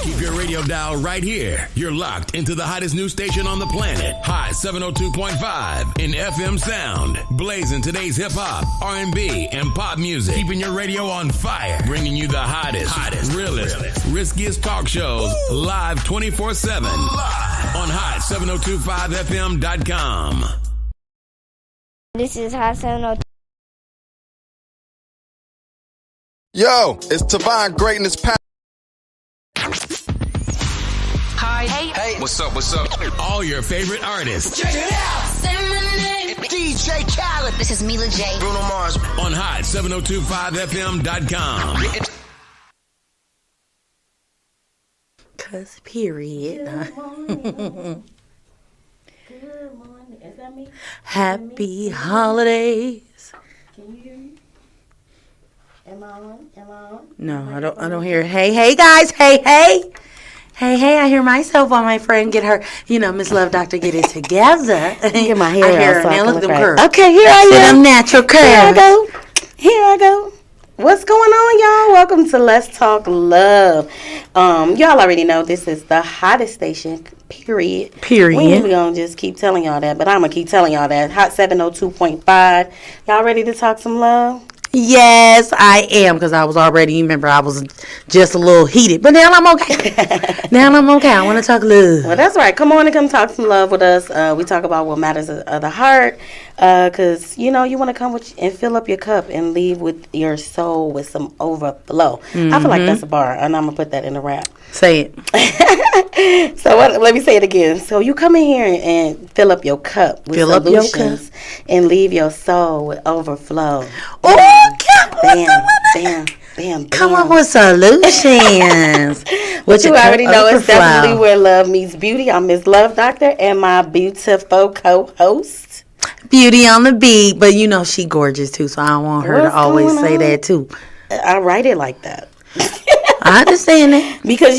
Keep your radio dial right here. You're locked into the hottest news station on the planet. Hot 702.5 in FM sound. Blazing today's hip-hop, R&B, and pop music. Keeping your radio on fire. Bringing you the hottest, realest, riskiest talk shows live 24/7. Live on hot7025fm.com. This is Hot 702. Yo, it's Tavon Greatness. Hi. Hey. What's up? All your favorite artists. Check it out. Say my name. DJ Khaled. This is Mila J. Bruno Mars. On hot7025fm.com. Cause period. Good morning. Good morning. Is that me? Happy holidays. Can you hear me? Am I on? No, I don't hear. Hey guys. Hey. I hear myself on my friend get her, Miss Love Doctor get it together. Get my hair out. Now look at them right. curves. Okay, here I am. Them natural curves. Here I go. What's going on, y'all? Welcome to Let's Talk Love. Y'all already know this is the hottest station, period. We ain't gonna just keep telling y'all that, but I'm gonna keep telling y'all that. Hot 702.5. Y'all ready to talk some love? Yes, I am, because I was just a little heated. But now I'm okay. I want to talk love. Well, that's right. Come on and come talk some love with us. We talk about what matters of the heart, because, you want to come and fill up your cup and leave with your soul with some overflow. I feel like that's a bar, and I'm going to put that in the rap. Say it. So let me say it again. So you come in here and fill up your cup with solutions and leave your soul with overflow. Oh, Bam. Come up with solutions. What you already know is definitely where love meets beauty. I'm Miss Love Doctor and my beautiful co-host. Beauty on the beat, but she gorgeous too, so I don't want her to always say that too. I write it like that. I understand it. Because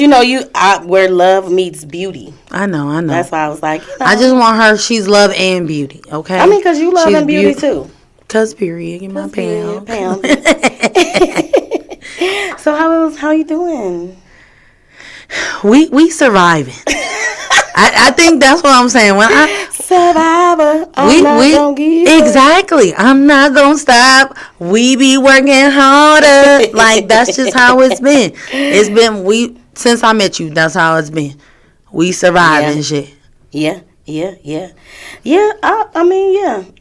where love meets beauty. I know. That's why I was like, I just want her, she's love and beauty, okay? I mean, because you love and beauty too. Cause period, get my pound. So how you doing? We surviving. I think that's what I'm saying. When Survivor, I'm not gonna give up. Exactly. I'm not gonna stop. We be working harder. Like that's just how it's been. It's been since I met you. That's how it's been. We surviving shit. Yeah. I mean.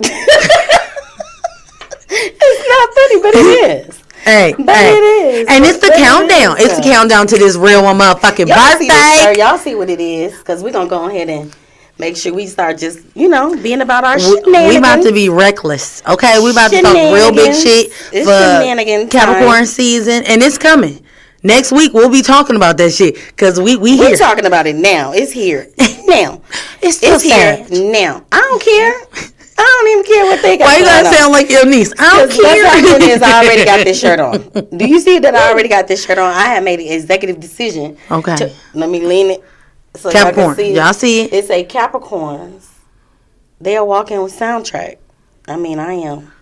It's not funny, but it is. It is. And it's the countdown. It's the countdown to this real one motherfucking birthday. Y'all see what it is, because we're going to go ahead and make sure we start just, being about our shenanigans. We about to be reckless, okay? We about to talk real big shit for Capricorn season, and it's coming. Next week, we'll be talking about that shit, because we're here. Talking about it now. It's here. Now. It's here. Now. I don't care. I don't even care what they got. Why you gotta sound like your niece? I don't care. I already got this shirt on. Do you see that I already got this shirt on? I have made an executive decision. Okay. Let me lean it. So Capricorn. Y'all see it? It's a Capricorns. They are walking with soundtrack. I mean, I am.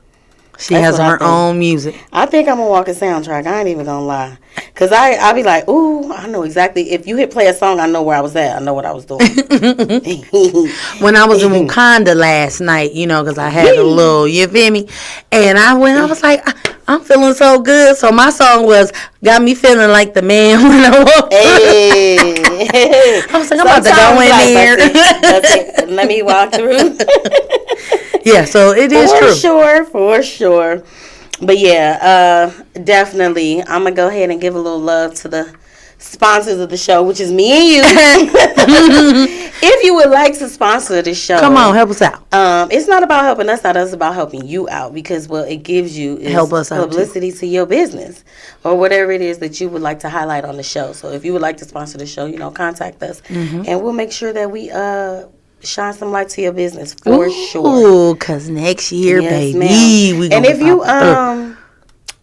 She has her own music. I think I'm going to walk a soundtrack. I ain't even going to lie. Because I'll be like, ooh, I know exactly. If you hit play a song, I know where I was at. I know what I was doing. When I was in Wakanda last night, because I had a little, you feel me? And I was like, I'm feeling so good. So my song got me feeling like the man when I walked. Hey. I was like, I'm about to go in there. That's it. Let me walk through. Yeah, so it is true. For sure. But yeah, definitely. I'm going to go ahead and give a little love to the sponsors of the show, which is me and you. If you would like to sponsor the show, come on, help us out. It's not about helping us out, it's about helping you out, because what it gives you is help us publicity to your business or whatever it is that you would like to highlight on the show. So if you would like to sponsor the show, contact us, and we'll make sure that we shine some light to your business for sure. Ooh, because next year, baby, we and if you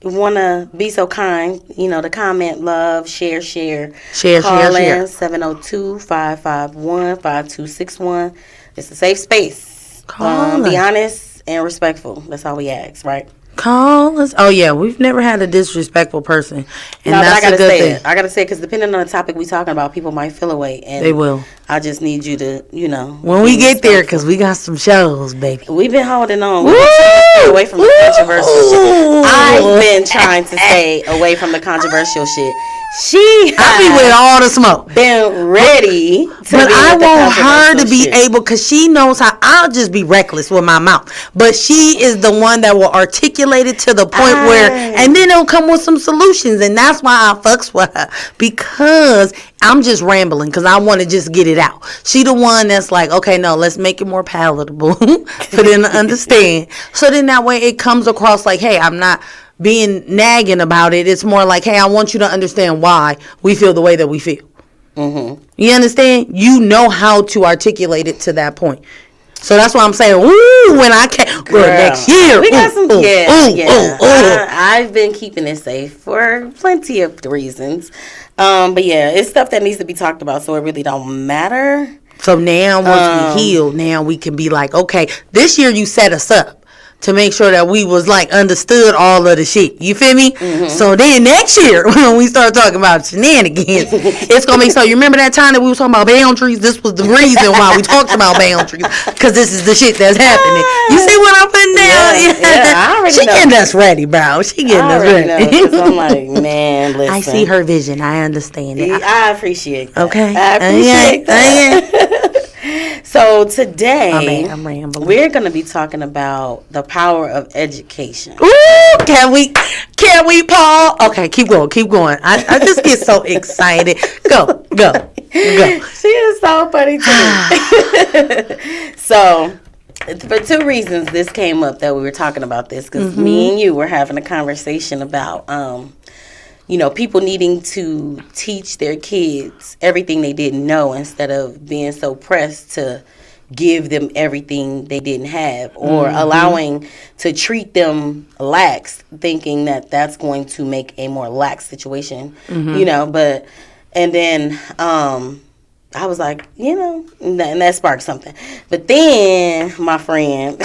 want to be so kind, to comment, love, share. Call in 702-551-5261. It's a safe space. Be honest and respectful. That's all we ask, right? Call us. Oh yeah, we've never had a disrespectful person, and that's a good thing. I gotta say it because depending on the topic we talking about, people might feel away, and they will. I just need you to, when we get there, because we got some shows, baby. We've been holding on. We've been trying to stay away from the controversial shit. I've been trying to stay away from the controversial shit. I be with all the smoke. Been ready to but I want her to be able, because she knows how. I'll just be reckless with my mouth, but she is the one that will articulate it to the point where, and then it'll come with some solutions, and that's why I fucks with her, because I'm just rambling because I want to just get it out. She the one that's like, okay, no, let's make it more palatable for them to understand. So then that way it comes across like, hey, I'm not being nagging about it. It's more like, hey, I want you to understand why we feel the way that we feel. Mm-hmm. You understand? You know how to articulate it to that point. So that's why I'm saying, ooh, when I can, next year. We got some, I've been keeping it safe for plenty of reasons. But yeah, it's stuff that needs to be talked about, so it really don't matter. So now, once we heal, now we can be like, okay, this year you set us up to make sure that we was like understood all of the shit. You feel me? Mm-hmm. So then next year when we start talking about shenanigans, it's gonna be so. You remember that time that we was talking about boundaries? This was the reason why we talked about boundaries, because this is the shit that's happening. You see what I'm putting down? Yeah, I already she know. Getting us ready, bro. She getting us ready. I'm like, man, listen. I see her vision. I understand it. I appreciate that. Okay. I appreciate that. So today, I'm rambling. We're going to be talking about the power of education. Ooh, can we, Paul? Okay, keep going. I just get so excited. Go. She is so funny to me. So, for two reasons, this came up that we were talking about this, because me and you were having a conversation about, people needing to teach their kids everything they didn't know instead of being so pressed to give them everything they didn't have, or allowing to treat them lax, thinking that that's going to make a more lax situation, but, and then, I was like, and that sparked something. But then my friend,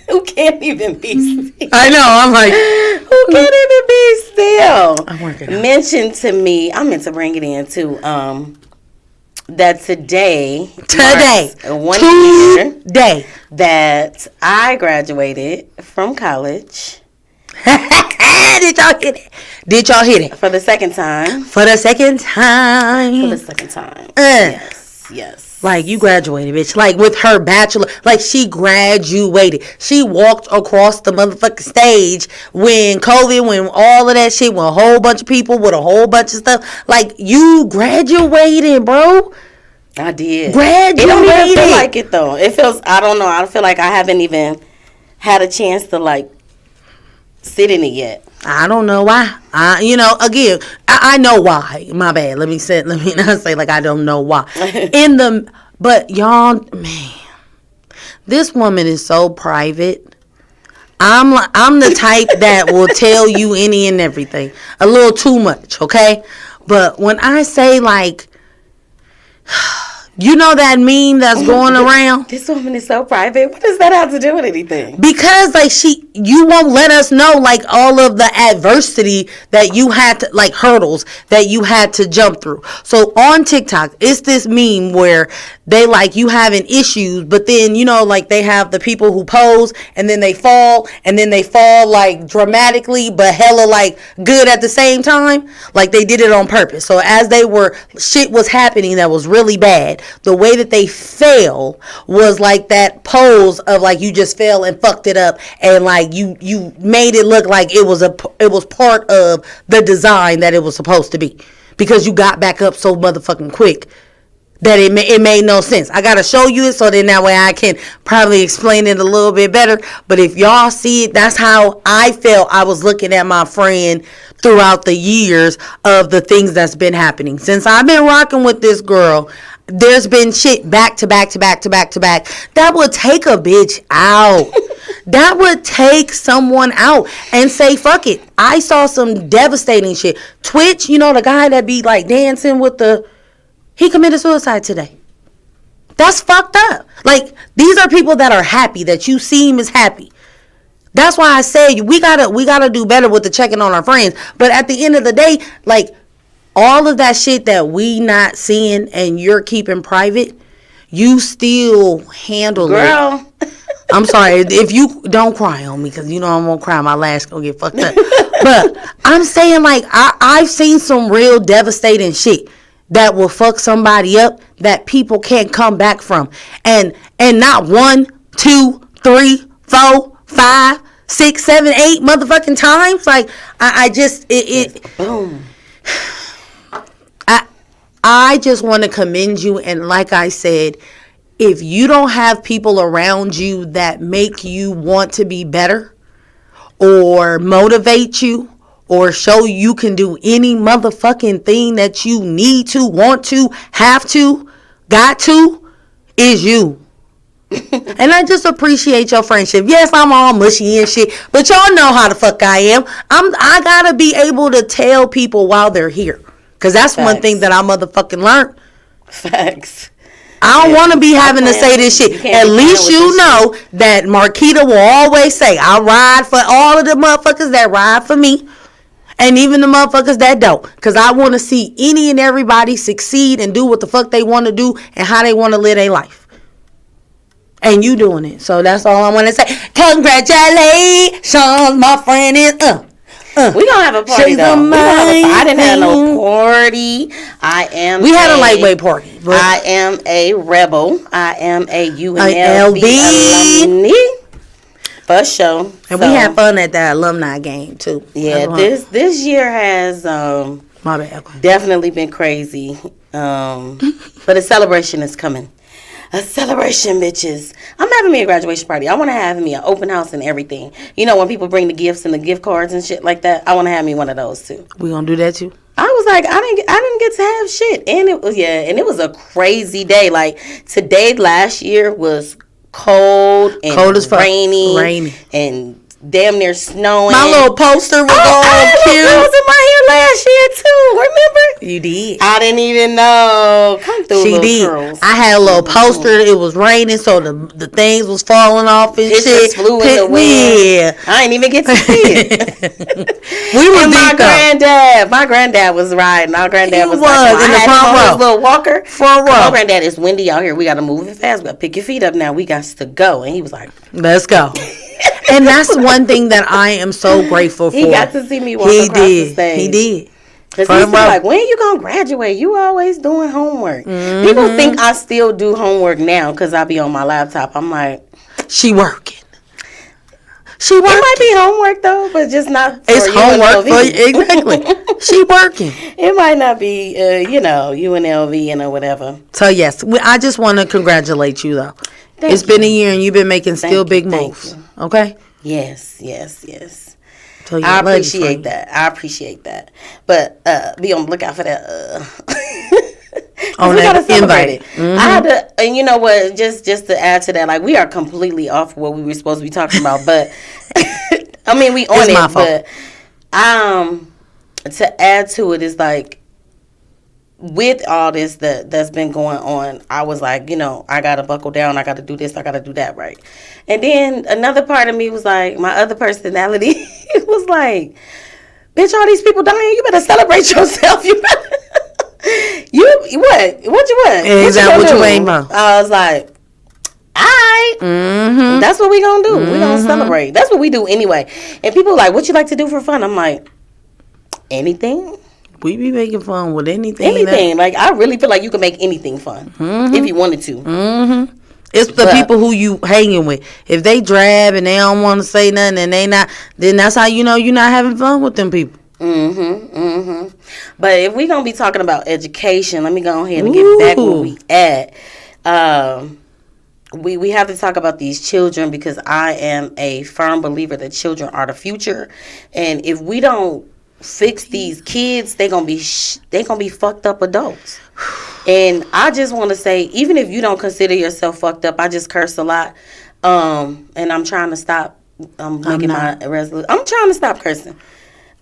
who can't even be still. I know, I'm like, who can't even be still? I'm working on it. Mentioned to me, I meant to bring it in too, that today, 1 year that I graduated from college. Did y'all hit it? For the second time. Yes. Like, you graduated, bitch. Like, with her bachelor. Like, she graduated. She walked across the motherfucking stage when COVID, when all of that shit, when a whole bunch of people with a whole bunch of stuff. Like, you graduated, bro. I did. Graduated. It don't even feel like it, though. It feels, I don't know. I feel like I haven't even had a chance to, like, sit in it yet. I don't know why. Again, I know why. My bad. Let me not say like I don't know why. But y'all, man, this woman is so private. I'm the type that will tell you any and everything. A little too much, okay? But when I say like, you know that meme that's going around? This woman is so private. What does that have to do with anything? Because like you won't let us know like all of the adversity that you had to, like hurdles that you had to jump through. So on TikTok, it's this meme where they like you having issues, but then like they have the people who pose and then they fall like dramatically, but hella like good at the same time. Like they did it on purpose. So as shit was happening that was really bad, the way that they fell was like that pose of like you just fell and fucked it up, and like you made it look like it was part of the design that it was supposed to be, because you got back up so motherfucking quick that it made no sense. I gotta show you it so then that way I can probably explain it a little bit better. But if y'all see it, that's how I felt. I was looking at my friend throughout the years of the things that's been happening since I've been rocking with this girl. There's been shit back to back that would take a bitch out. That would take someone out and say, fuck it. I saw some devastating shit. Twitch, the guy that be like dancing with he committed suicide today. That's fucked up. Like, these are people that are happy, that you seem as happy. That's why I say we gotta do better with the checking on our friends. But at the end of the day, like all of that shit that we not seeing and you're keeping private, you still handle Girl. it. I'm sorry if you don't cry on me because you know I'm gonna cry. My lash gonna get fucked up. But I'm saying like I've seen some real devastating shit that will fuck somebody up that people can't come back from, and not 1, 2, 3, 4, 5, 6, 7, 8 motherfucking times. Like I just boom. I just want to commend you, and like I said, if you don't have people around you that make you want to be better or motivate you or show you can do any motherfucking thing that you need to, want to, have to, got to, is you. And I just appreciate your friendship. Yes, I'm all mushy and shit, but y'all know how the fuck I am. I gotta be able to tell people while they're here. Because that's one thing that I motherfucking learned. Facts. I don't want to be having to say this shit. At least you know that Marquita will always say, I ride for all of the motherfuckers that ride for me. And even the motherfuckers that don't. Because I want to see any and everybody succeed and do what the fuck they want to do and how they want to live their life. And you doing it. So that's all I want to say. Congratulations, my friend is we gonna have a party though. I didn't have no party. We had a lightweight party. I am a rebel. I am a UNLV alumni. For sure. And we had fun at that alumni game too. Yeah, this year has my bad. Definitely been crazy. But a celebration is coming. A celebration, bitches. I'm having me a graduation party. I want to have me an open house and everything. You know, when people bring the gifts and the gift cards and shit like that, I want to have me one of those too. We gonna do that too? I was like, I didn't get to have shit. And it was a crazy day. Like today last year was cold as fuck. Rainy and damn near snowing. My little poster was all cute. I was in my hair last year too. Remember? You did. I didn't even know. Come through. She did. Curls. I had a little poster. It was raining, so the things was falling off and shit. Flew in the wind. Yeah. I didn't even get to see it. We were my granddad was riding. Our granddad was like, in the front row. His little walker. Front row. My granddad, it's windy out here. We got to move it fast. We got to pick your feet up now. We got to go. And he was like, let's go. And that's one thing that I am so grateful for. He got to see me walk across the stage. He did. Because he's like, when you going to graduate? You always doing homework. Mm-hmm. People think I still do homework now because I be on my laptop. I'm like, she working. It might be homework though, but just not for it's homework for exactly. She working. It might not be, UNLV and or whatever. So yes, I just want to congratulate you though. It's been a year and you've been making still big moves. Okay. Yes. So I appreciate that. But be on the lookout for that. We gotta celebrate it. Mm-hmm. I had to, and you know what? Just to add to that, like we are completely off what we were supposed to be talking about, but I mean we on it. But to add to it is like with all this that's been going on, I was like, I gotta buckle down. I gotta do this. I gotta do that right. And then another part of me was like, my other personality was like, bitch, all these people dying. You better celebrate yourself. You better. What you want? Exactly what you aim for. I was like, alright. Mm-hmm. That's what we gonna do. Mm-hmm. We gonna celebrate. That's what we do anyway. And people are like, what you like to do for fun? I'm like, anything. We be making fun with anything. Anything. Like I really feel like you can make anything fun if you wanted to. Mm-hmm. It's the people who you hanging with. If they drab and they don't want to say nothing and they not, then that's how you know you're not having fun with them people. But if we gonna be talking about education, let me go ahead and get back where we at. We have to talk about these children because I am a firm believer that children are the future, and if we don't fix these kids, they gonna be fucked up adults. And I just want to say, even if you don't consider yourself fucked up, I just curse a lot, and I'm trying to stop. I'm making my resolution. I'm trying to stop cursing.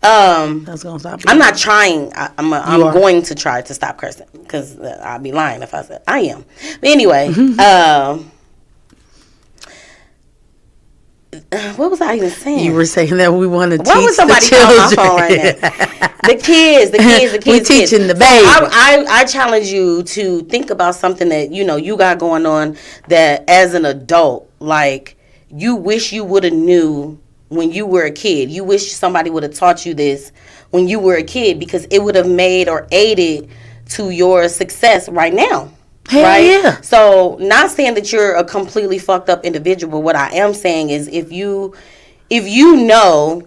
That's gonna stop you. I'm not trying. I'm going to try to stop cursing because I'd be lying if I said I am. But anyway, what was I even saying? You were saying that we want to teach Why would somebody call my phone right now? The kids. We're teaching the baby. So I challenge you to think about something that, you got going on that as an adult, like, you wish you would have knew when you were a kid. You wish somebody would have taught you this when you were a kid, because it would have made or aided to your success right now. Hell right? Yeah. So, not saying that you're a completely fucked up individual, but what I am saying is if you know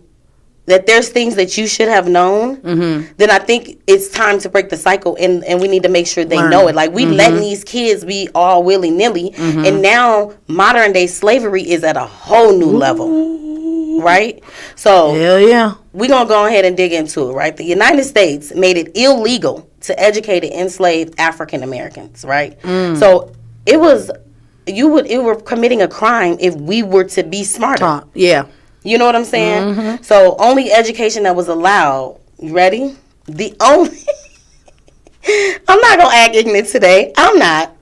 that there's things that you should have known, then I think it's time to break the cycle, and we need to make sure they know it. Like, we letting these kids be all willy-nilly, and now modern day slavery is at a whole new level, right? So, hell yeah. We're going to go ahead and dig into it, right? The United States made it illegal to educate and enslave African Americans, right? So it were committing a crime if we were to be smarter. Yeah. You know what I'm saying? So only education that was allowed, you ready? I'm not going to act ignorant today. I'm not.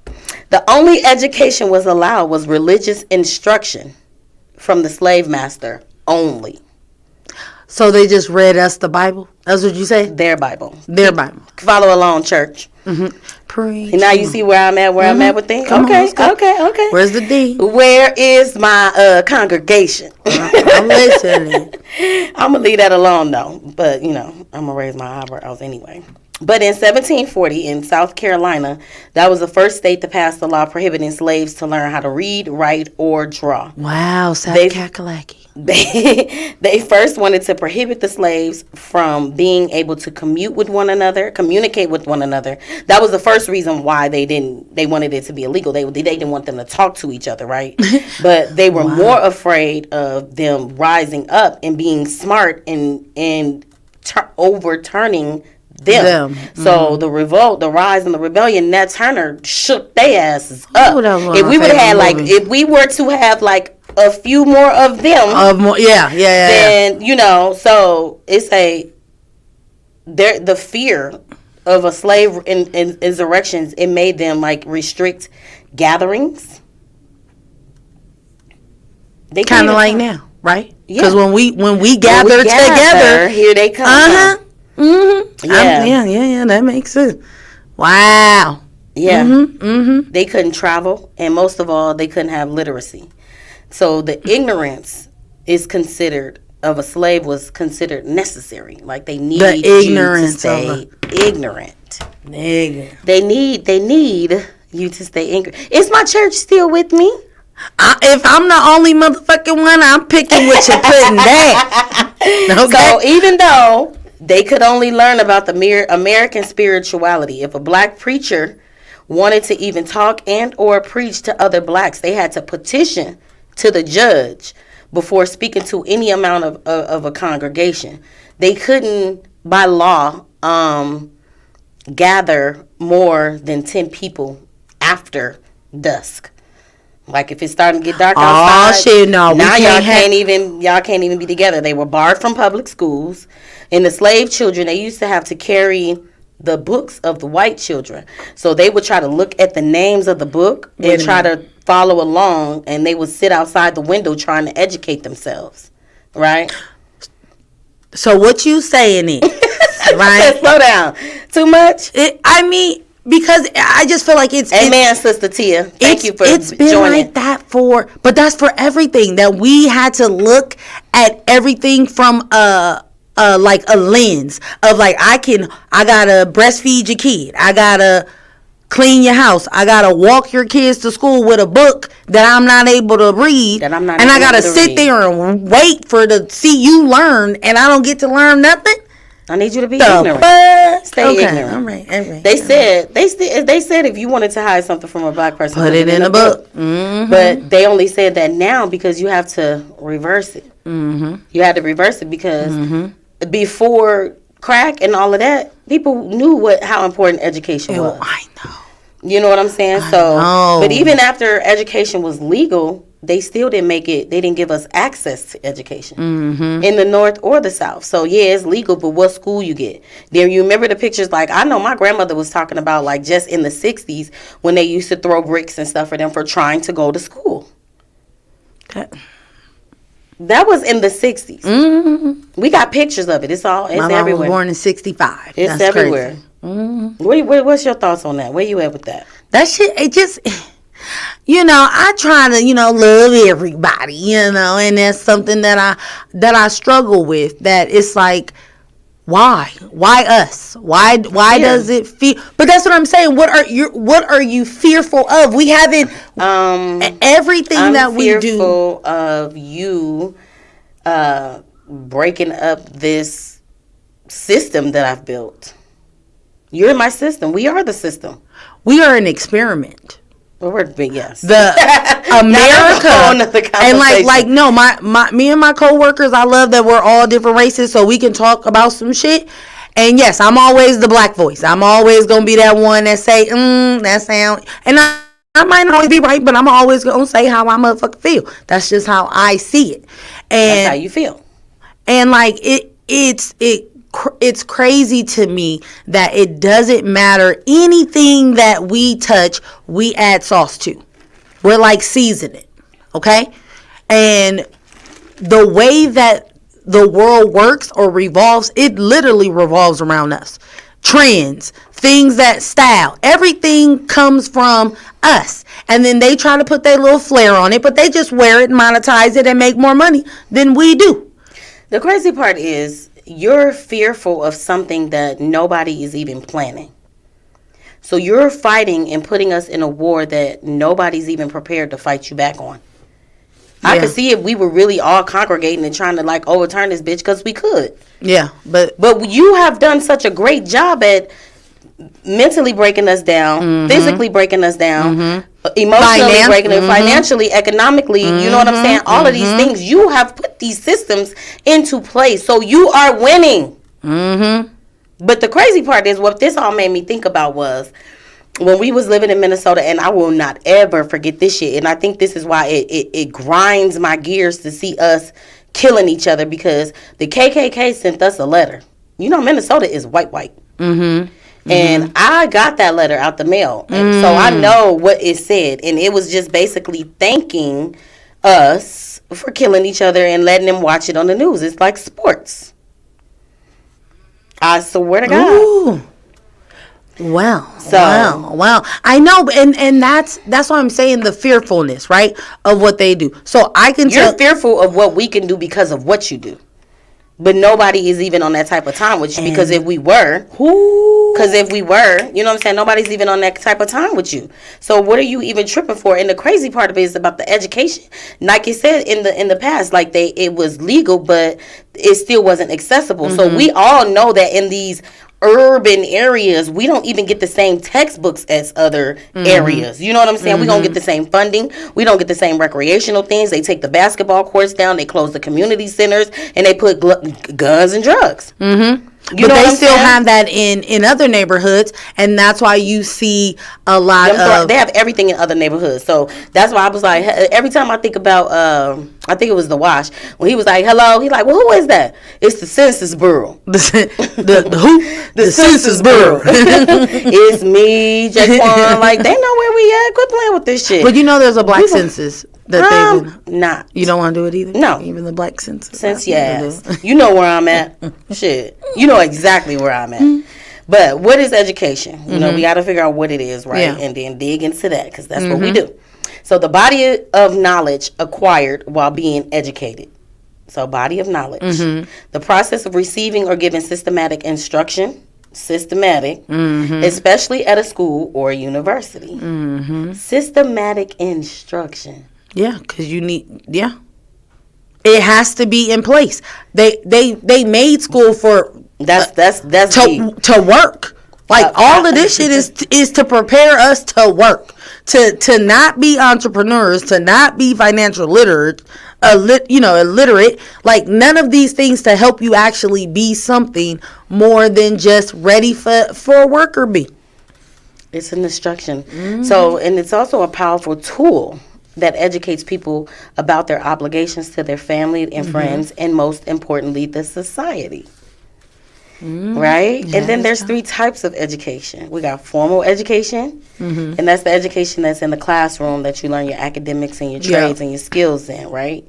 The only education was allowed was religious instruction from the slave master only. So they just read us the Bible? That's what you say? Their Bible. Their Bible. Follow along, church. Preach. And now you see where I'm at, I'm at with things? Okay. Where's the D? Where is my congregation? I'm listening. I'm going to leave that alone, though. But, I'm going to raise my eyebrows anyway. But in 1740, in South Carolina, that was the first state to pass the law prohibiting slaves to learn how to read, write, or draw. Wow, South Kakalaki. They first wanted to prohibit the slaves from being able to communicate with one another. That was the first reason why they wanted it to be illegal. They didn't want them to talk to each other, right? But they were more afraid of them rising up and being smart and overturning them. So the revolt, the rise, and the rebellion, Nat Turner shook their asses up. If we were to have like a few more of them, then so it's the fear of a slave insurrections. It made them like restrict gatherings. They kind of like now, right? Because when we gather together, here they come. Yeah, that makes sense. Wow. Yeah. They couldn't travel, and most of all, they couldn't have literacy. So the ignorance of a slave was considered necessary. Like they needed you to stay ignorant. They need you to stay ignorant. Is my church still with me? If I'm the only motherfucking one, I'm picking what you're putting there. Okay. So even though they could only learn about the American spirituality, if a black preacher wanted to even talk and or preach to other blacks, they had to petition to the judge before speaking to any amount of a congregation. They couldn't, by law, gather more than 10 people after dusk. Like if it's starting to get dark outside, shit, no, now y'all can't even be together. They were barred from public schools, and the slave children, they used to have to carry the books of the white children. So they would try to look at the names of the book and try to follow along, and they would sit outside the window trying to educate themselves. Right? So what you saying is, right? Slow down. Too much? Because I just feel like Amen, Sister Tia. Thank you for joining. It's been like that but that's for everything, that we had to look at everything from like a lens of like, I gotta breastfeed your kid, I gotta clean your house, I gotta walk your kids to school with a book that I'm not able to read, and I gotta sit there and wait to see you learn, and I don't get to learn nothing. I need you to be ignorant. Stay ignorant. All right. They said if you wanted to hide something from a black person, put it in a book. But they only said that now because you have to reverse it. You had to reverse it because before crack and all of that, people knew how important education was. I know. You know what I'm saying? But even after education was legal, they still didn't make it. They didn't give us access to education in the North or the South. So yeah, it's legal, but what school you get? Then you remember the pictures? Like I know my grandmother was talking about like just in the 60s when they used to throw bricks and stuff for them for trying to go to school. That was in the 60s. Mm-hmm. We got pictures of it. It's everywhere. My mom was born in 65. It's That's everywhere. Mm-hmm. What's your thoughts on that? Where you at with that? That shit, it just, I try to, love everybody, and that's something that I struggle with. That it's like, why us? Why does it feel? But that's what I'm saying. What are you fearful of? We haven't everything I'm that we do. Fearful of you breaking up this system that I've built. You're my system. We are the system. We are an experiment. We're big, yes. The America and no, me and my coworkers, I love that we're all different races, so we can talk about some shit. And yes, I'm always the black voice. I'm always gonna be that one that say, that sound. And I might not always be right, but I'm always gonna say how I motherfucking feel. That's just how I see it. And that's how you feel. And like it's crazy to me that it doesn't matter. Anything that we touch, we add sauce to. We're like season it, okay? And the way that the world works or revolves, it literally revolves around us. Trends, things that style, everything comes from us. And then they try to put their little flair on it, but they just wear it, monetize it, and make more money than we do. The crazy part is, you're fearful of something that nobody is even planning. So you're fighting and putting us in a war that nobody's even prepared to fight you back on. Yeah. I could see if we were really all congregating and trying to overturn this bitch, because we could. Yeah, but you have done such a great job at mentally breaking us down, physically breaking us down, emotionally breaking us, financially, economically, you know what I'm saying? All of these things, you have put these systems into place, so you are winning. But the crazy part is, what this all made me think about was when we was living in Minnesota, and I will not ever forget this shit, and I think this is why it grinds my gears to see us killing each other, because the KKK sent us a letter. Minnesota is white. And I got that letter out the mail. And so I know what it said. And it was just basically thanking us for killing each other and letting them watch it on the news. It's like sports. I swear to God. Ooh. Wow. I know, and that's what I'm saying, the fearfulness, right, of what they do. So I can tell. You're fearful of what we can do because of what you do. But nobody is even on that type of time with you, because if we were, you know what I'm saying, nobody's even on that type of time with you. So what are you even tripping for? And the crazy part of it is about the education. Like you said in the past, it was legal, but it still wasn't accessible. So we all know that in these urban areas, we don't even get the same textbooks as other areas. You know what I'm saying? We don't get the same funding. We don't get the same recreational things. They take the basketball courts down. They close the community centers, and they put guns and drugs. But they still have that in other neighborhoods, and that's why you see a lot of... They have everything in other neighborhoods. So that's why I was like, every time I think about, I think it was The Wash, when he was like, hello, he's like, well, who is that? It's the Census Bureau. The who? The Census Bureau. It's me, Jaquan. Like, they know where we at. Quit playing with this shit. But there's a black census. Not. You don't want to do it either? No. Even the black census? Since you know where I'm at. Shit. You know exactly where I'm at. But what is education? We got to figure out what it is, right? Yeah. And then dig into that, because that's what we do. So the body of knowledge acquired while being educated. So body of knowledge. The process of receiving or giving systematic instruction. Especially at a school or a university. Systematic instruction. Yeah, because you need, it has to be in place. They made school for to work. All of this shit is to prepare us to work, to not be entrepreneurs, to not be financial illiterate. Like, none of these things to help you actually be something more than just ready for a worker bee. It's an instruction. So, and it's also a powerful tool that educates people about their obligations to their family and friends, and most importantly, the society. Right? Yeah, and then there's 3 types of education. We got formal education, and that's the education that's in the classroom that you learn your academics and your trades and your skills in, right?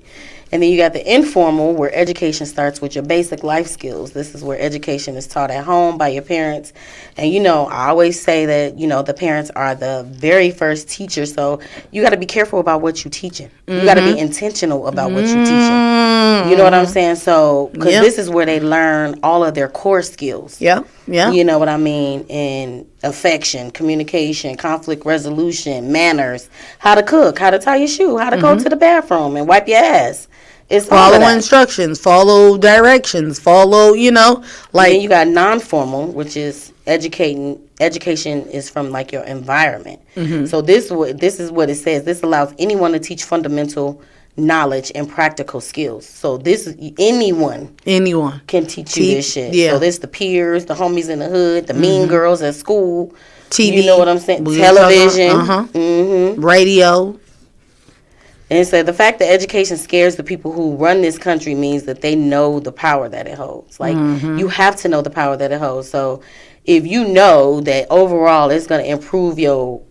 And then you got the informal, where education starts with your basic life skills. This is where education is taught at home by your parents. And, I always say that, the parents are the very first teacher. So you got to be careful about what you're teaching. You got to be intentional about what you're teaching. You know what I'm saying? So, because this is where they learn all of their core skills. Yeah. You know what I mean? And affection, communication, conflict resolution, manners, how to cook, how to tie your shoe, how to go to the bathroom and wipe your ass. It's follow instructions, follow directions, follow, like. And then you got non-formal, which is education is from like your environment. So this is what it says. This allows anyone to teach fundamental knowledge and practical skills. So anyone can teach you this shit. So this the peers, the homies in the hood, the mean girls at school. TV, you know what I'm saying? Television, radio. And so the fact that education scares the people who run this country means that they know the power that it holds. Like, you have to know the power that it holds. So if you know that overall it's going to improve your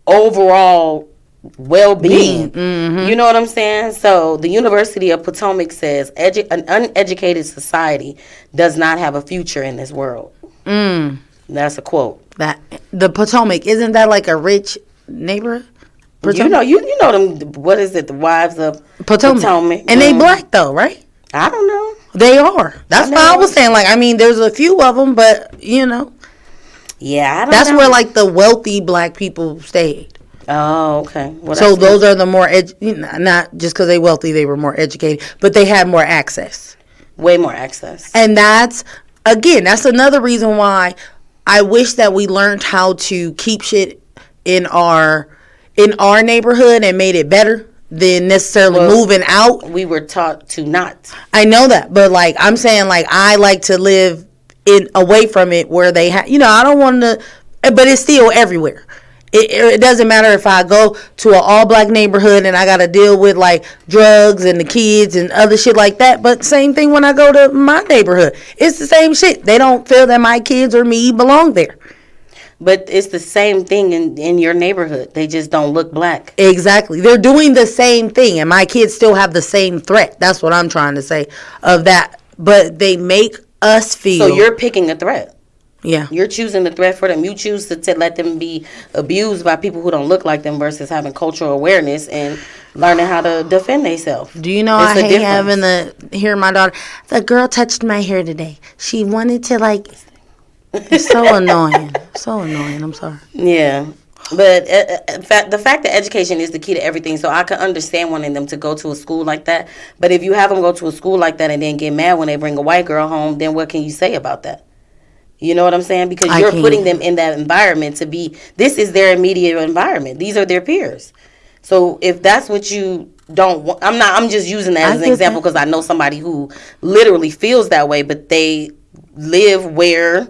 overall well-being, you know what I'm saying? So the University of Potomac says an uneducated society does not have a future in this world. That's a quote. That the Potomac, isn't that like a rich neighborhood? Potomac. You know them. What is it? The wives of Potomac. And they black though, right? I don't know. They are. That's why I was saying. Like, I mean, there's a few of them, but Yeah, I don't that's know. where like the wealthy black people stayed. Oh, okay. Well, so those are the more not just because they wealthy, they were more educated, but they had more access. Way more access. And that's another reason why I wish that we learned how to keep shit in our neighborhood and made it better than necessarily moving out. We were taught to not. I know that, but like I'm saying, like I like to live away from it where they have. I don't want to, but it's still everywhere. It doesn't matter if I go to an all black neighborhood and I got to deal with like drugs and the kids and other shit like that. But same thing when I go to my neighborhood. It's the same shit. They don't feel that my kids or me belong there. But it's the same thing in your neighborhood. They just don't look black. Exactly. They're doing the same thing, and my kids still have the same threat. That's what I'm trying to say of that. But they make us feel. So you're picking a threat. Yeah. You're choosing the threat for them. You choose to let them be abused by people who don't look like them versus having cultural awareness and learning how to defend themselves. Do you know I hate having hear my daughter, the girl touched my hair today. She wanted to like... It's so annoying. So annoying. I'm sorry. Yeah. But the fact that education is the key to everything, so I can understand wanting them to go to a school like that. But if you have them go to a school like that and then get mad when they bring a white girl home, then what can you say about that? You know what I'm saying? Because you're putting them in that environment to be, this is their immediate environment. These are their peers. So if that's what you don't want, I'm just using that as an example because I know somebody who literally feels that way, but they live where...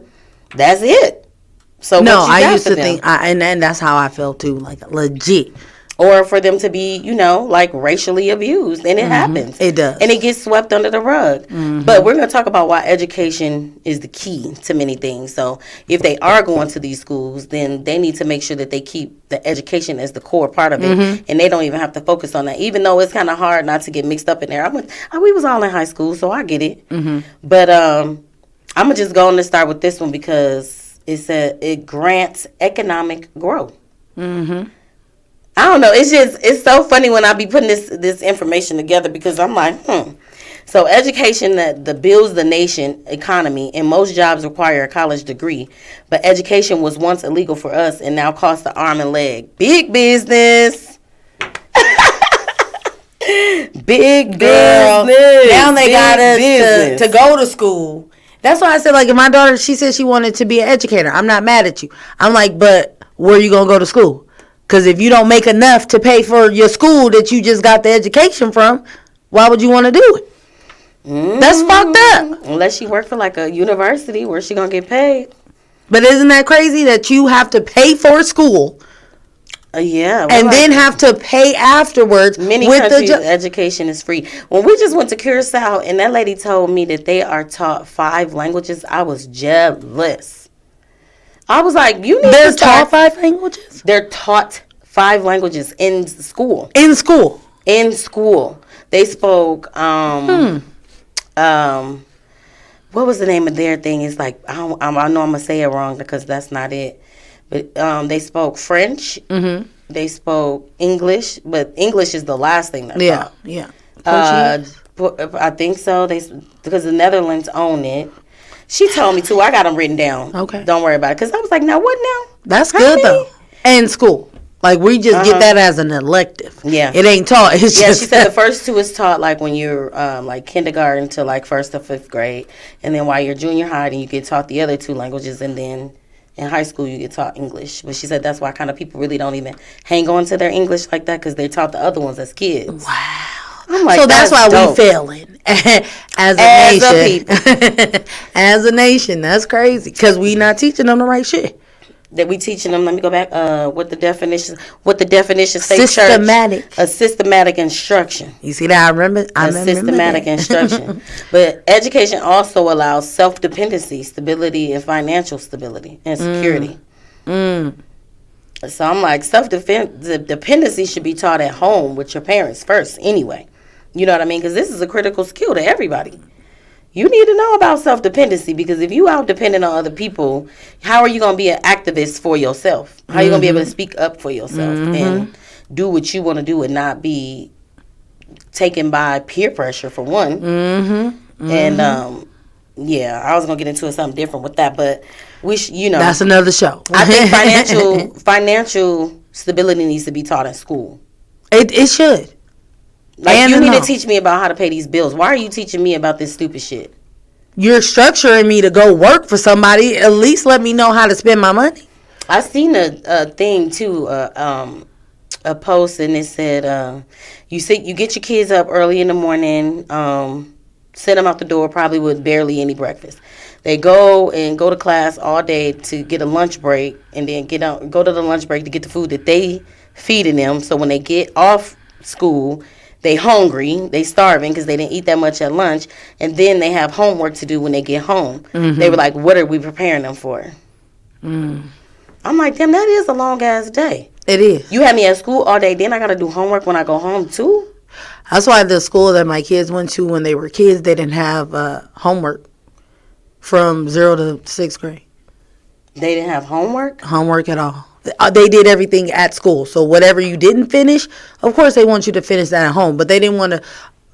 That's it. So no, I used to think, and that's how I felt too, like legit. Or for them to be, like racially abused, and it happens. It does, and it gets swept under the rug. But we're going to talk about why education is the key to many things. So if they are going to these schools, then they need to make sure that they keep the education as the core part of it, and they don't even have to focus on that. Even though it's kind of hard not to get mixed up in there. We was all in high school, so I get it. But I'm going to just go on and start with this one because it grants economic growth. I don't know. It's so funny when I be putting this information together because I'm like, So education that builds the nation economy, and most jobs require a college degree. But education was once illegal for us and now costs an arm and leg. Big business. Big girl. Business. Now they got us to go to school. That's why I said, like, if my daughter, she said she wanted to be an educator. I'm not mad at you. I'm like, but where are you going to go to school? Because if you don't make enough to pay for your school that you just got the education from, why would you want to do it? That's fucked up. Unless she work for, like, a university where she going to get paid. But isn't that crazy that you have to pay for school? Yeah. And then have to pay afterwards. Many countries, education is free. When we just went to Curacao and that lady told me that they are taught 5 languages, I was jealous. I was like, They're taught 5 languages? They're taught 5 languages in school. In school? In school. They spoke. What was the name of their thing? It's like I know I'm gonna say it wrong because that's not it. But they spoke French. Mm-hmm. They spoke English, but English is the last thing they taught. Yeah. I think so. Because the Netherlands own it. She told me too. I got them written down. Okay. Don't worry about it. Because I was like, now what now? That's good though. And school. Like we just get that as an elective. Yeah. It ain't taught. It's just she said the first two is taught like when you're like kindergarten to like 1st or 5th grade. And then while you're junior high, then you get taught the other 2 languages. And then in high school, you get taught English. But she said that's why kind of people really don't even hang on to their English like that because they taught the other ones as kids. Wow. I'm like, so that's why we failing as a nation. As a nation, that's crazy because we not teaching them the right shit. That we teaching them. Let me go back. What the definition say? Systematic. Church, a systematic instruction. You see that? I remember. Systematic instruction. But education also allows self-dependency, stability, and financial stability and security. So I'm like, dependency should be taught at home with your parents first, anyway. You know what I mean? Because this is a critical skill to everybody. You need to know about self-dependency because if you out dependent on other people, how are you going to be an activist for yourself? How are you going to be able to speak up for yourself and do what you want to do and not be taken by peer pressure, for one? And, I was going to get into something different with that, but that's another show. I think financial stability needs to be taught in school. It should. Like, you need to teach me about how to pay these bills. Why are you teaching me about this stupid shit? You're structuring me to go work for somebody. At least let me know how to spend my money. I seen a thing too, a post, and it said, you get your kids up early in the morning, send them out the door probably with barely any breakfast. They go to class all day to get a lunch break, and then go to the lunch break to get the food that they feeding them. So when they get off school, they hungry, they starving because they didn't eat that much at lunch, and then they have homework to do when they get home. They were like, what are we preparing them for? I'm like, damn, that is a long-ass day. It is. You had me at school all day, then I got to do homework when I go home, too? That's why the school that my kids went to when they were kids, they didn't have homework from 0 to 6th grade. They didn't have homework? Homework at all. They did everything at school. So whatever you didn't finish, of course they want you to finish that at home. But they didn't want to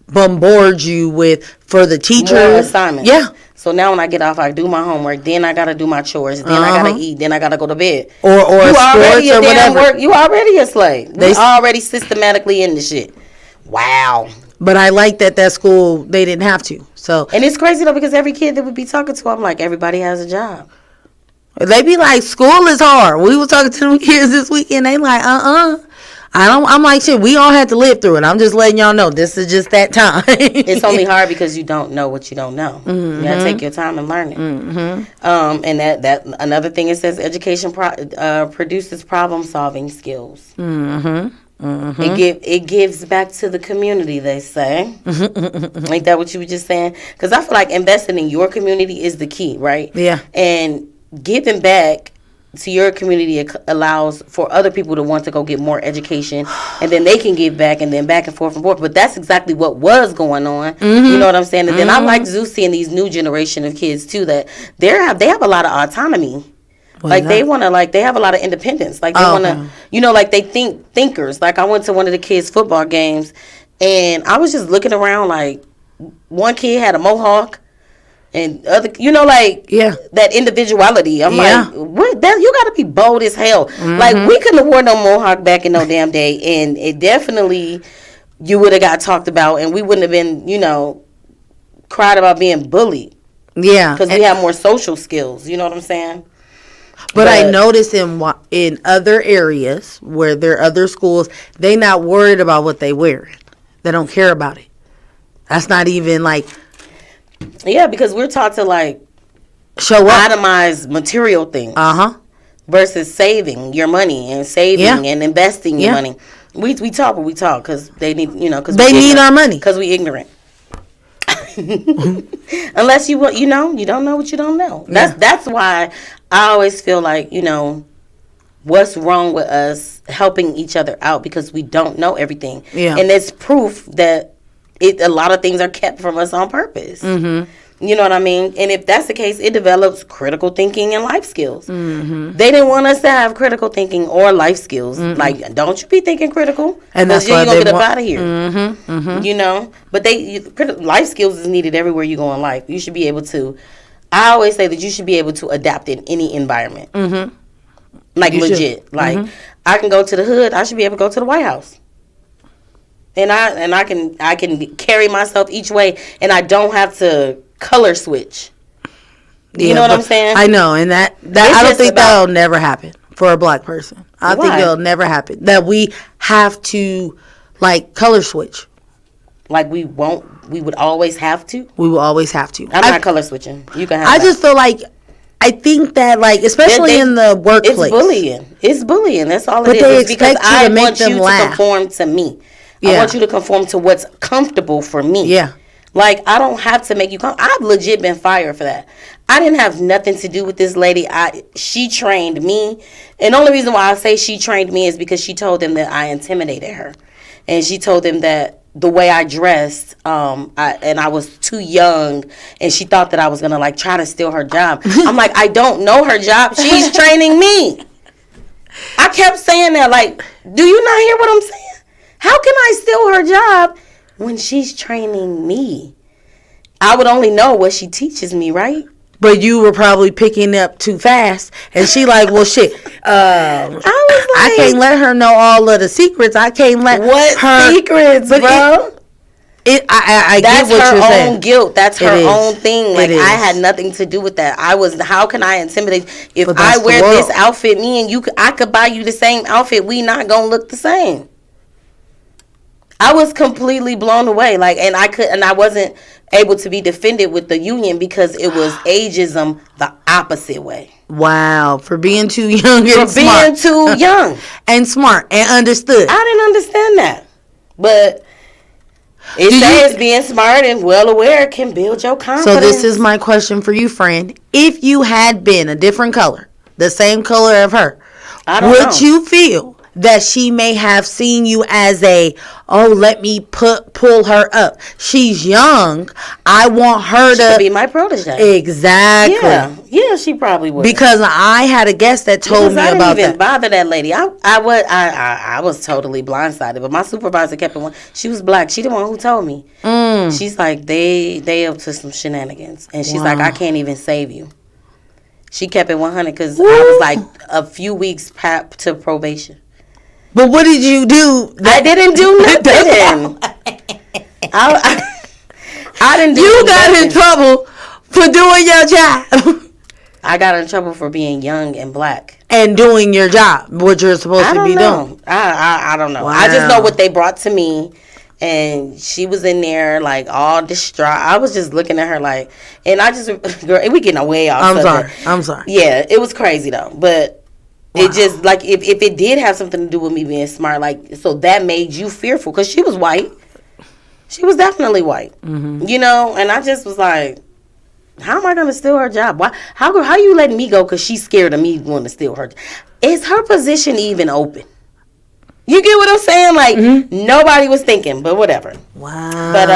bombard you with, for the teachers. More assignments. Yeah. So now when I get off, I do my homework. Then I got to do my chores. Then I got to eat. Then I got to go to bed. Or you sports or whatever. You already a slave. They already systematically in the shit. Wow. But I like that school, they didn't have to. So. And it's crazy though because every kid that we be talking to, I'm like, everybody has a job. They be like, school is hard. We were talking to them kids this weekend. They like, I'm like, shit, we all had to live through it. I'm just letting y'all know this is just that time. It's only hard because you don't know what you don't know. You gotta take your time and learn it. And that another thing, it says education produces problem solving skills. It gives back to the community, they say. Ain't that what you were just saying? Because I feel like investing in your community is the key, right? Yeah. And giving back to your community allows for other people to want to go get more education, and then they can give back, and then back and forth. But that's exactly what was going on. You know what I'm saying? And then I like seeing these new generation of kids too, that they have a lot of autonomy. Like they want to, like they have a lot of independence. Like they want to, like they thinkers. Like I went to one of the kids' football games, and I was just looking around. Like one kid had a mohawk. And other, that individuality. I'm like, what? You got to be bold as hell. Like, we couldn't have worn no mohawk back in no damn day. And it definitely, you would have got talked about. And we wouldn't have been, cried about being bullied. Yeah. Because we have more social skills. You know what I'm saying? But I noticed in other areas where there are other schools, they not worried about what they wearing. They don't care about it. That's not even like... Yeah, because we're taught to show up, itemize material things, versus saving your money and saving and investing your money. We talk because they need because they need our money because we ignorant. Unless you don't know what you don't know. That's why I always feel like what's wrong with us helping each other out because we don't know everything. Yeah, and it's proof that a lot of things are kept from us on purpose. Mm-hmm. You know what I mean? And if that's the case, it develops critical thinking and life skills. Mm-hmm. They didn't want us to have critical thinking or life skills. Mm-hmm. Like, don't you be thinking critical. And that's why you're going to get up out of here. Mm-hmm. Mm-hmm. You know? But life skills is needed everywhere you go in life. You should be able to, I always say that you should be able to adapt in any environment. Mm-hmm. Like, you legit. Should. Like, I can go to the hood. I should be able to go to the White House. And I can carry myself each way, and I don't have to color switch. You know what I'm saying? I know, and that I don't think that'll never happen for a black person. I think it'll never happen. That we have to, like, color switch. Like, we would always have to? We will always have to. I'm not color switching. You can have I just feel like, I think that, like, especially in the workplace. It's bullying. It's bullying. That's all it is. But they expect because you to make them laugh. To conform to me. Yeah. I want you to conform to what's comfortable for me. Yeah. Like, I don't have to make you come. I've legit been fired for that. I didn't have nothing to do with this lady. She trained me. And the only reason why I say she trained me is because she told them that I intimidated her. And she told them that the way I dressed, I was too young, and she thought that I was going to, like, try to steal her job. I'm like, I don't know her job. She's training me. I kept saying that, like, do you not hear what I'm saying? How can I steal her job when she's training me? I would only know what she teaches me, right? But you were probably picking up too fast, and she like, well, shit. I was like, I can't let her know all of the secrets. I can't let her secrets, bro. I that's get what you're saying. That's her own guilt. That's her own thing. Like, I had nothing to do with that. How can I intimidate? If I wear this outfit, me and you, I could buy you the same outfit. We not gonna look the same. I was completely blown away, like, and I wasn't able to be defended with the union because it was ageism the opposite way. Wow, for being too young and smart. For being too young and smart and understood. I didn't understand that, but it says being smart and well aware can build your confidence. So this is my question for you, friend: if you had been a different color, the same color of her, would you feel that she may have seen you as let me pull her up? She's young. I want her to be my protege. Exactly. Yeah, she probably would. Because I had a guest that told me about that. I didn't even bother that lady. I was totally blindsided. But my supervisor kept it. She was black. She the one who told me. She's like, they up to some shenanigans, and she's like, I can't even save you. She kept it 100 because I was like a few weeks to probation. But what did you do? I didn't do nothing. I didn't do You got in trouble for doing your job. I got in trouble for being young and black. And doing your job, what you're supposed to be doing. I don't know. Wow. I just know what they brought to me. And she was in there, like, all distraught. I was just looking at her like, and I just, girl, we getting away off. I'm sorry. Yeah, it was crazy, though. But it just, like, if it did have something to do with me being smart, like, so that made you fearful. Because she was white. She was definitely white. Mm-hmm. You know? And I just was like, how am I going to steal her job? Why? How you letting me go because she's scared of me wanting to steal her job? Is her position even open? You get what I'm saying? Like, nobody was thinking, but whatever. Wow. But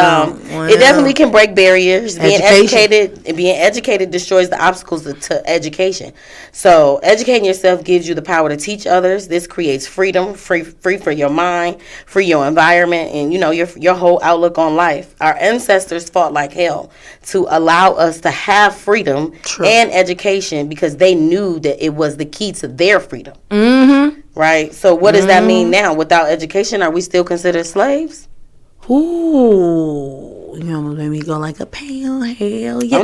it definitely can break barriers. Being educated destroys the obstacles to education. So educating yourself gives you the power to teach others. This creates freedom, free for your mind, free your environment, and, you know, your whole outlook on life. Our ancestors fought like hell to allow us to have freedom and education because they knew that it was the key to their freedom. Mm-hmm. Right? So what does that mean now? Without education, are we still considered slaves? Ooh. You almost made me go like a pound. Hell yeah.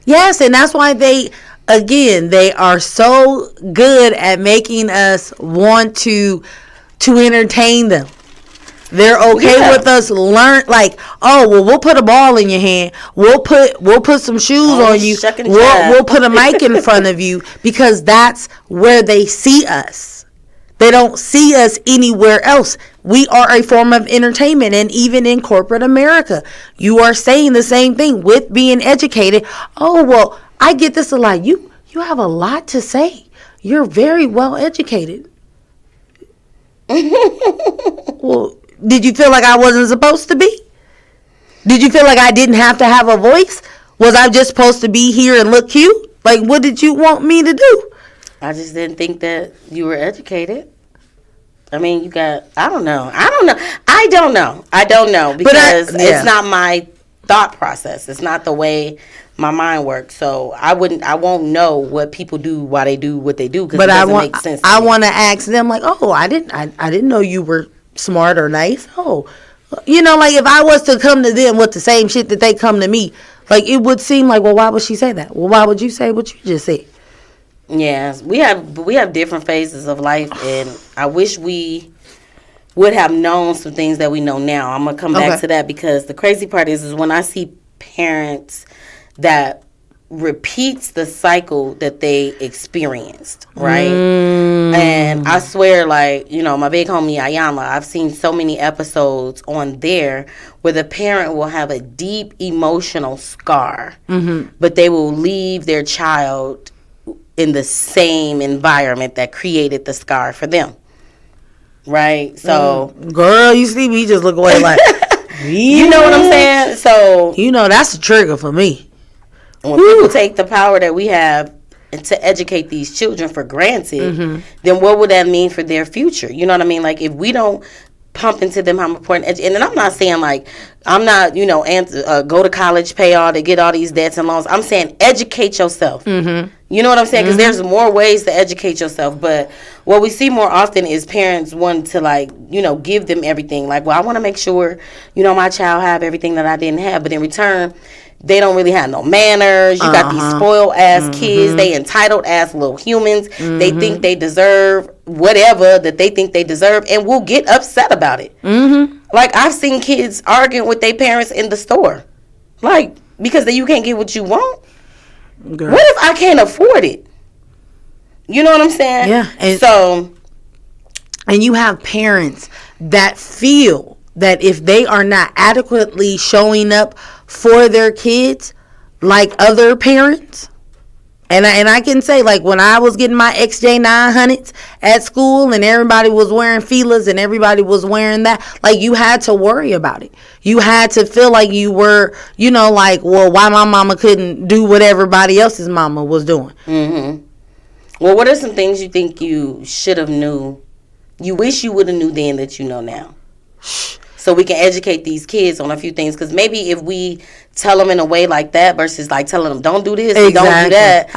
Yes. And that's why they are so good at making us want to entertain them. They're okay with us learn, like, we'll put a ball in your hand. We'll put some shoes on you. We'll put a mic in front of you because that's where they see us. They don't see us anywhere else. We are a form of entertainment, and even in corporate America, you are saying the same thing with being educated. Oh, well, I get this a lot. You have a lot to say. You're very well educated. Well, Did you feel like I wasn't supposed to be? Did you feel like I didn't have to have a voice? Was I just supposed to be here and look cute? Like, what did you want me to do? I just didn't think that you were educated. I mean, I don't know because it's not my thought process. It's not the way my mind works. So I won't know what people do, why they do what they do, because it doesn't make sense to me. I want to ask them, like, oh, I didn't know you were smart or nice. Oh, like if I was to come to them with the same shit that they come to me, like it would seem like, well, why would she say that? Well, why would you say what you just said? Yes, we have different phases of life, and I wish we would have known some things that we know now. I'm gonna come back to that, because the crazy part is when I see parents that repeats the cycle that they experienced, right? And I swear, like, my big homie Ayala, I've seen so many episodes on there where the parent will have a deep emotional scar, but they will leave their child in the same environment that created the scar for them, right? So girl, you see me just look away like you know what I'm saying? So that's a trigger for me. When people take the power that we have to educate these children for granted, then what would that mean for their future? You know what I mean? Like, if we don't pump into them how important, and then I'm not saying, like, I'm not, go to college, pay all to get all these debts and loans. I'm saying educate yourself. You know what I'm saying? Because there's more ways to educate yourself. But what we see more often is parents want to, like, give them everything. Like, well, I want to make sure, my child have everything that I didn't have. But in return, they don't really have no manners. You got these spoiled ass kids. They entitled ass little humans. They think they deserve whatever that they think they deserve, and will get upset about it. Like, I've seen kids arguing with their parents in the store, like, because you can't get what you want. Girl. What if I can't afford it? You know what I'm saying? Yeah. And you have parents that feel that if they are not adequately showing up for their kids like other parents, and I can say, like, when I was getting my XJ900s at school and everybody was wearing Fila's and everybody was wearing that, like, you had to worry about it. You had to feel like you were, like, well, why my mama couldn't do what everybody else's mama was doing. Well, what are some things you think you should have knew, you wish you would have knew then that you know now? So we can educate these kids on a few things. Because maybe if we tell them in a way like that versus, like, telling them, don't do this, and don't do that.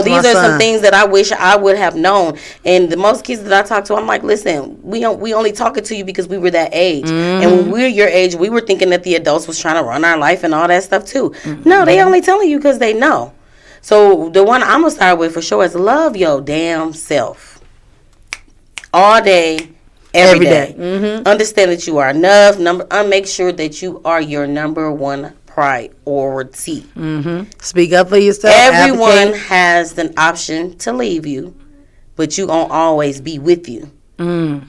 These are some things that I wish I would have known. And the most kids that I talk to, I'm like, listen, we only talking to you because we were that age. And when we were your age, we were thinking that the adults was trying to run our life and all that stuff too. No, they only telling you because they know. So the one I'm going to start with for sure is love your damn self. All day. Every day. Understand that you are enough. Make sure that you are your number one priority. Speak up for yourself. Everyone has an option to leave you, but you won't always be with you.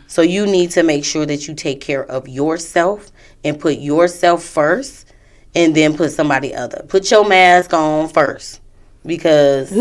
So you need to make sure that you take care of yourself and put yourself first, and then put somebody other. Put your mask on first, because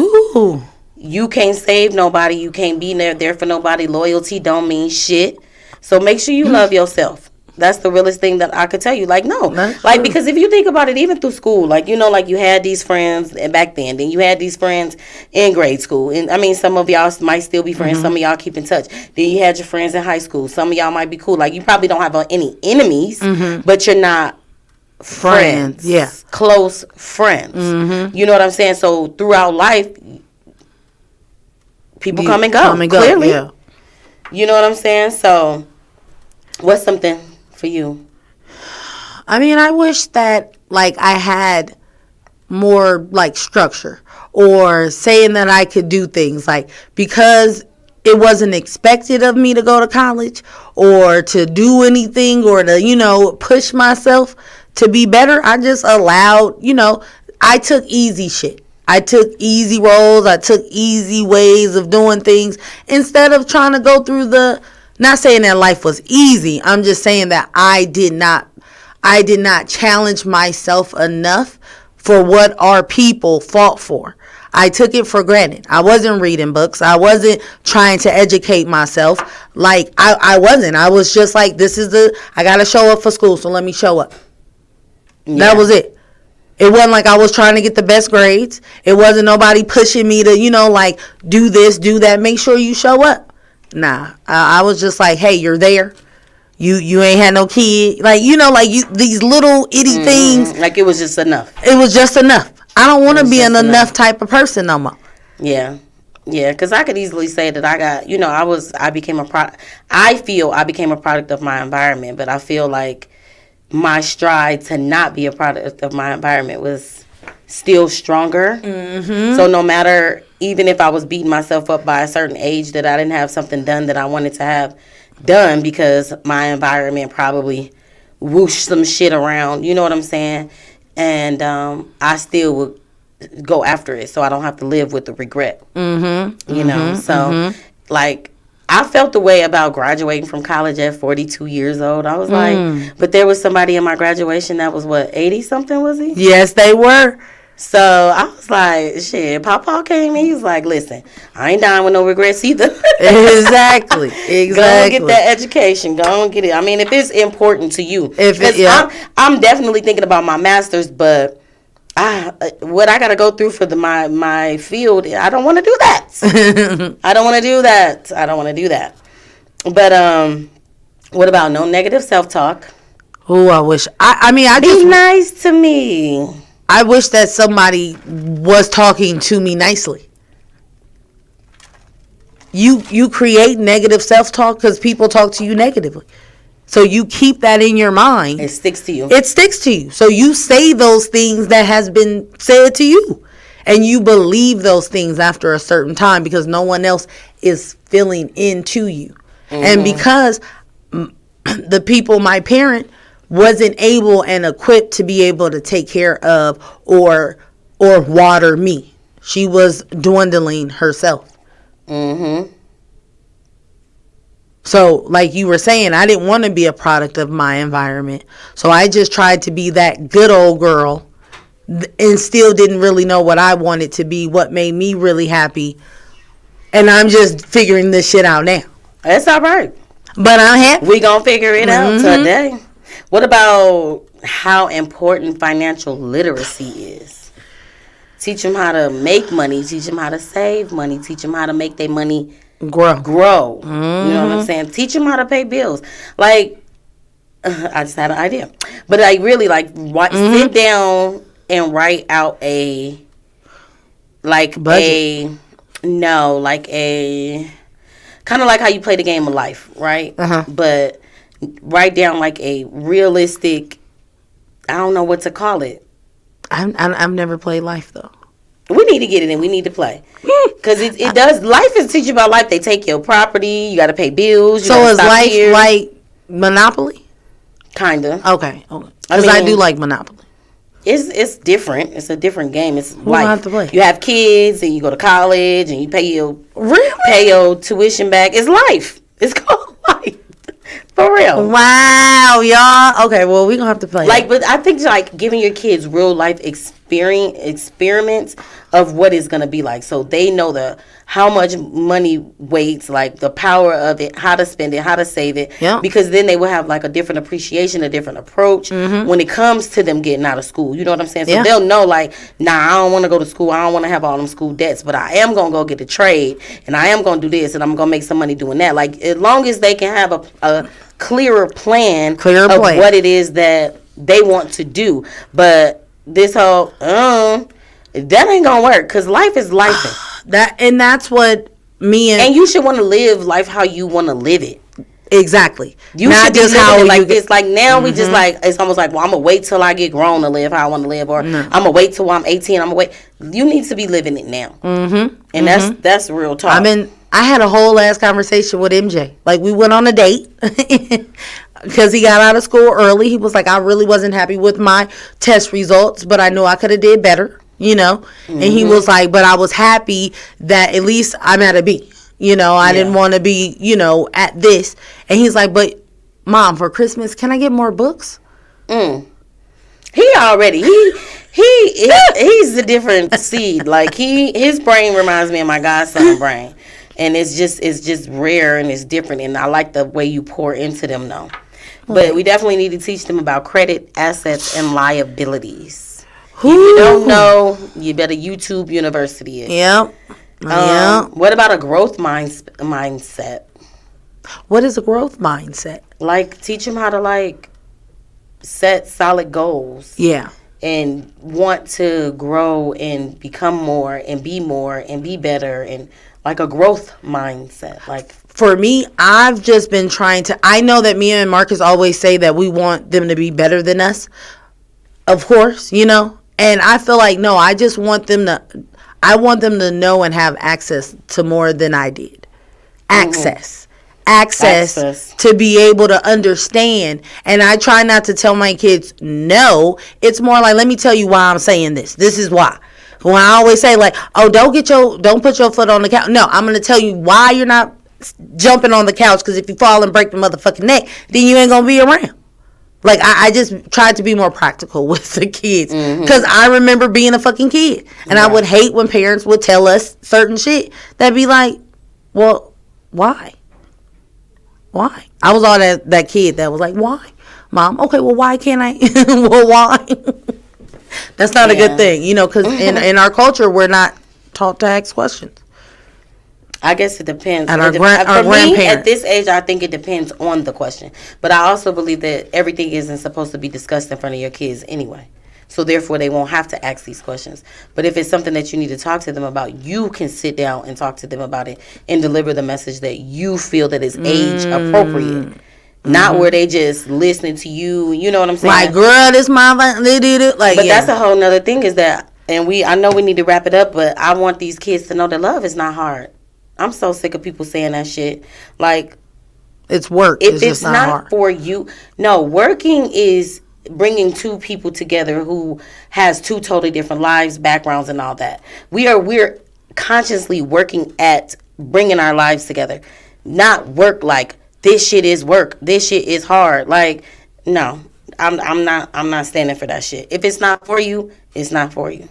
you can't save nobody. You can't be there for nobody. Loyalty don't mean shit. So make sure you love yourself. That's the realest thing that I could tell you. Like, no. Like, because if you think about it, even through school, like, like you had these friends back then you had these friends in grade school. And I mean, some of y'all might still be friends. Some of y'all keep in touch. Then you had your friends in high school. Some of y'all might be cool. Like, you probably don't have any enemies, but you're not friends. Yeah. Close friends. You know what I'm saying? So throughout life, people come and go. Clearly. Yeah. You know what I'm saying? So, what's something for you? I mean, I wish that, like, I had more, like, structure, or saying that I could do things, like, because it wasn't expected of me to go to college or to do anything or to, push myself to be better. I just allowed, I took easy shit. I took easy roles. I took easy ways of doing things instead of trying to go through not saying that life was easy. I'm just saying that I did not challenge myself enough for what our people fought for. I took it for granted. I wasn't reading books. I wasn't trying to educate myself. Like, I wasn't. I was just like, I got to show up for school, so let me show up. Yeah. That was it. It wasn't like I was trying to get the best grades. It wasn't nobody pushing me to, like, do this, do that. Make sure you show up. Nah. I was just like, hey, you're there. You ain't had no kid. Like, these little itty things. Like it was just enough. It was just enough. I don't want to be an enough type of person no more. Yeah. Yeah, because I could easily say that I got, I became a product. I feel I became a product of my environment, but I feel like my stride to not be a product of my environment was still stronger. Mm-hmm. So no matter, even if I was beating myself up by a certain age, that I didn't have something done that I wanted to have done because my environment probably whooshed some shit around, you know what I'm saying? And I still would go after it so I don't have to live with the regret. Mm-hmm. You know? So, like, I felt the way about graduating from college at 42 years old. I was like, but there was somebody in my graduation that was, 80-something, was he? Yes, they were. So I was like, shit, Papa came in. He was like, listen, I ain't dying with no regrets either. Exactly. Go and get that education. Go and get it. I mean, if it's important to you. I'm definitely thinking about my master's, but what I got to go through for my field, I don't want to do that. I don't want to do that. But what about no negative self-talk? Oh, I wish. Be nice to me. I wish that somebody was talking to me nicely. You create negative self-talk because people talk to you negatively. So you keep that in your mind. It sticks to you. It sticks to you. So you say those things that has been said to you. And you believe those things after a certain time because no one else is filling into you. Mm-hmm. And because the people, my parent, wasn't able and equipped to be able to take care of or water me. She was dwindling herself. Mm-hmm. So, like you were saying, I didn't want to be a product of my environment. So I just tried to be that good old girl and still didn't really know what I wanted to be, what made me really happy. And I'm just figuring this shit out now. That's all right. But I'm happy. We gonna figure it out today. What about how important financial literacy is? Teach them how to make money. Teach them how to save money. Teach them how to make their money grow. Mm-hmm. You know what I'm saying? Teach them how to pay bills. Like, I just had an idea. But I really, sit down and write out budget. Kind of like how you play the game of life, right? Uh-huh. But write down like a realistic, I don't know what to call it. I've never played life though. We need to get it in. We need to play. Because it does, life is teaching about life. They take your property. You got to pay bills. So is life like Monopoly? Kind of. Okay. Because I do like Monopoly. It's different. It's a different game. It's Who life. have to play? You have kids and you go to college and you pay your tuition back. It's life. It's called life. For real. Wow, y'all. Okay, well, we're going to have to play. But I think, giving your kids real life experiments of what it's going to be like. So they know how much money weights, the power of it, how to spend it, how to save it. Yeah. Because then they will have, a different appreciation, a different approach when it comes to them getting out of school. You know what I'm saying? So they'll know, I don't want to go to school. I don't want to have all them school debts. But I am going to go get a trade. And I am going to do this. And I'm going to make some money doing that. As long as they can have a clearer plan of what it is that they want to do. But this whole that ain't gonna work because life is life. That's what and you should want to live life how you want to live it. Exactly. You not should just be living it this. Now we just it's almost like, well, I'm gonna wait till I get grown to live how I want to live, or I'm gonna wait till I'm 18. I'm gonna wait. You need to be living it now. And that's real talk. I had a whole ass conversation with MJ. We went on a date because he got out of school early. He was like, I really wasn't happy with my test results, but I knew I could have did better, And he was like, but I was happy that at least I'm at a B. I didn't want to be, at this. And he's like, but Mom, for Christmas, can I get more books? He already, he he's a different seed. Like his brain reminds me of my godson brain, and it's just rare and it's different. And I like the way you pour into them, though. But we definitely need to teach them about credit, assets, and liabilities. If you don't know, you better YouTube University it. Yep. What about a growth mindset? What is a growth mindset? Like, teach them how to, like, set solid goals. Yeah. And want to grow and become more and be better, and, like, a growth mindset. Like, for me, I've just been trying to, I know that me and Marcus always say that we want them to be better than us. Of course, you know. And I feel like, no, I just want them to know and have access to more than I did. Access to be able to understand. And I try not to tell my kids no. It's more like, let me tell you why I'm saying this. This is why. When I always say, like, oh, don't put your foot on the couch. No, I'm going to tell you why you're not jumping on the couch, because if you fall and break the motherfucking neck, then you ain't going to be around. Like, I just tried to be more practical with the kids. Because I remember being a fucking kid. And I would hate when parents would tell us certain shit. That'd be like, well, why? Why? I was all that kid that was like, why? Mom, okay, well, why can't I? Well, why? That's not a good thing. You know, because in our culture, we're not taught to ask questions. I guess it depends. And our for grandparents. me, at this age, I think it depends on the question. But I also believe that everything isn't supposed to be discussed in front of your kids anyway. So therefore, they won't have to ask these questions. But if it's something that you need to talk to them about, you can sit down and talk to them about it and deliver the message that you feel that is age appropriate. Not where they just listening to you. You know what I'm saying? Like, girl, this mama, they did it. Like, but that's a whole nother thing is that, and I know we need to wrap it up, but I want these kids to know that love is not hard. I'm so sick of people saying that shit. Like, it's work. If it's not hard for you. No, working is bringing two people together who has two totally different lives, backgrounds, and all that. We're consciously working at bringing our lives together. Not work like this shit is work. This shit is hard. Like, no, I'm not standing for that shit. If it's not for you, it's not for you.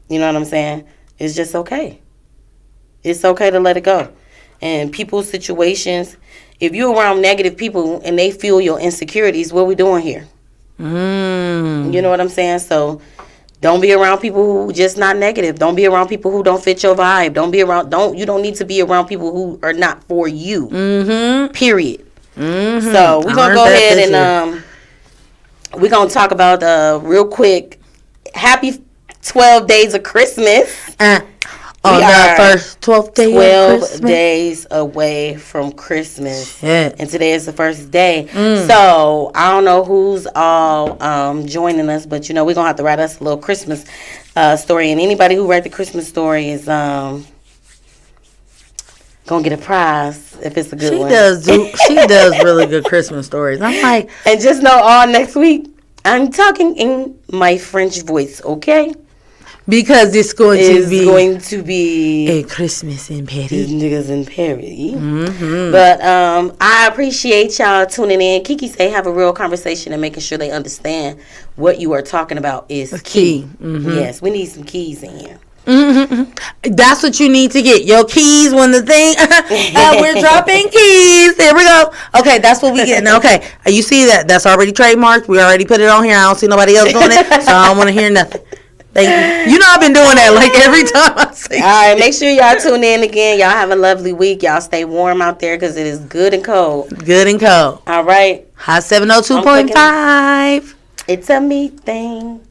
You know what I'm saying? It's just okay. It's okay to let it go. And people's situations, if you're around negative people and they feel your insecurities, what we doing here? You know what I'm saying? So don't be around people who just not negative. Don't be around people who don't fit your vibe. You don't need to be around people who are not for you. Period. So we're gonna go ahead and we're gonna talk about real quick. Happy 12 days of Christmas. On the first 12th day 12 days away from Christmas. Shit. And today is the first day. So, I don't know who's all joining us, but, you know, we're going to have to write us a little Christmas story. And anybody who write the Christmas story is going to get a prize if it's a good one. She does really good Christmas stories. I'm like... And just know all next week, I'm talking in my French voice, okay? Because it's going to be a Christmas in Paris. Niggas in Paris. But I appreciate y'all tuning in. Kiki say have a real conversation and making sure they understand what you are talking about is key. Yes, we need some keys in here. That's what you need to get. Your keys when the thing we're dropping keys. There we go. Okay, that's what we getting. Okay. You see that's already trademarked. We already put it on here. I don't see nobody else doing it. So I don't want to hear nothing. Thank you. You know I've been doing that like every time I say. All right, make sure y'all tune in again. Y'all have a lovely week. Y'all stay warm out there because it is good and cold. Good and cold. All right. Hot 702.5. It's a me thing.